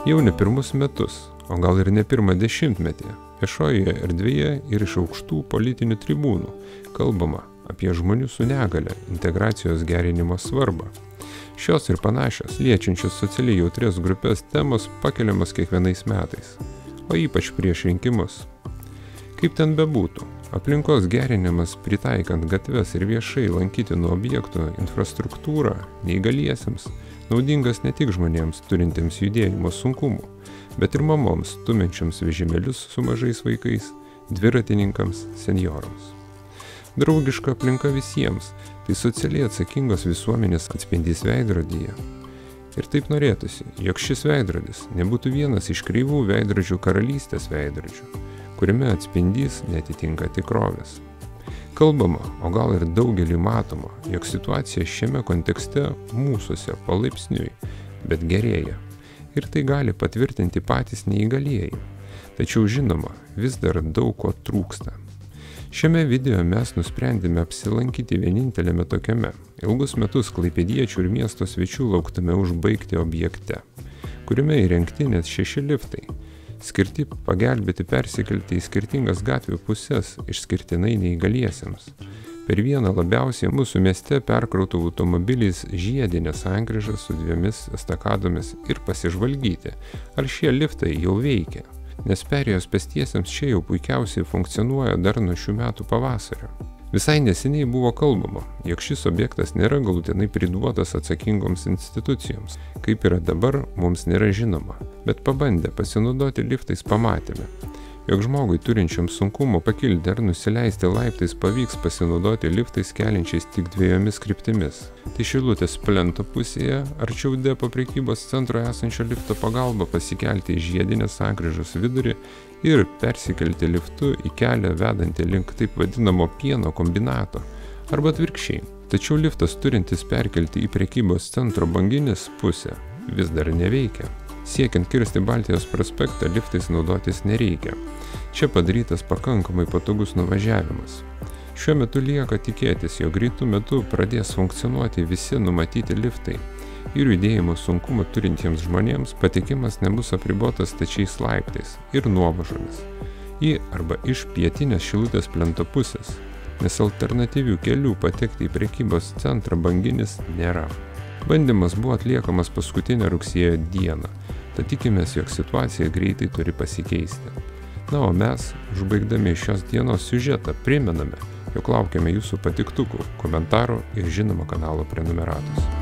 Jau ne pirmus metus, o gal ir ne pirmą dešimtmetį, viešojoje erdvėje ir iš aukštų politinių tribūnų kalbama apie žmonių su negale integracijos gerinimo svarbą. Šios ir panašios, liečiančios socialiai jautrias grupės temos pakeliamas kiekvienais metais, o ypač prieš rinkimus. Kaip ten bebūtų, aplinkos gerinimas pritaikant gatves ir viešai lankytinų objektų infrastruktūrą neįgaliesiems naudingas ne tik žmonėms turintiems judėjimo sunkumų, bet ir mamoms stumiančiams vežimėlius su mažais vaikais, dviratininkams, senjorams. Draugiška aplinka visiems, tai socialiai atsakingos visuomenės atspindys veidrodyje. Ir taip norėtųsi, jog šis veidrodis nebūtų vienas iš kreivų veidrodžių karalystės veidrodžių, kuriame atspindys netitinka tikrovės. Kalbama, o gal ir daugelį matoma, jog situacija šiame kontekste mūsuose palaipsniui, bet gerėja. Ir tai gali patvirtinti patys neįgalieji. Tačiau žinoma, vis dar daug ko trūksta. Šiame video mes nusprendėme apsilankyti vienintelėme tokiame, ilgus metus klaipėdiečių ir miesto svečių lauktame užbaigti objekte, kuriame įrengti net 6 liftai, skirti pagelbėti persikelti į skirtingas gatvių pusės išskirtinai neįgaliesiems. Per vieną labiausiai mūsų mieste perkrautų automobiliais žiedinę sankryžą su 2 estakadomis ir pasižvalgyti, ar šie liftai jau veikia, nes perėjos pėstiesiems čia jau puikiausiai funkcionuoja dar nuo šių metų pavasario. Visai neseniai buvo kalbama, jog šis objektas nėra galutinai priduotas atsakingoms institucijoms. Kaip yra dabar, mums nėra žinoma, bet pabandę pasinaudoti liftais pamatėme, jog žmogui turinčiam sunkumo pakilti ar nusileisti laiptais pavyks pasinaudoti liftais keliančiais tik 2 kryptimis. Tai Šilutės plento pusėje, arčiau depo prekybos centro esančio lifto pagalba pasikelti į žiedinės sankryžos vidurį ir persikelti liftu į kelią vedantį link taip vadinamo pieno kombinato, arba atvirkščiai. Tačiau liftas turintis perkelti į prekybos centro banginės pusę vis dar neveikia. Siekiant kirsti Baltijos prospektą, liftais naudotis nereikia. Čia padarytas pakankamai patogus nuvažiavimas. Šiuo metu lieka tikėtis, jog greitų metu pradės funkcionuoti visi numatyti liftai ir judėjimo sunkumų turintiems žmonėms patekimas nebus apribotas stačiais laiptais ir nuovažomis į arba iš pietinės Šilutės plento pusės, nes alternatyvių kelių patekti į prekybos centrą banginis nėra. Bandymas buvo atliekamas paskutinę rugsėjo dieną, tad tikimės, jog situacija greitai turi pasikeisti. Na, o mes, užbaigdami šios dienos siužetą, primename, jog laukiame jūsų patiktukų, komentarų ir žinoma kanalo prenumeratos.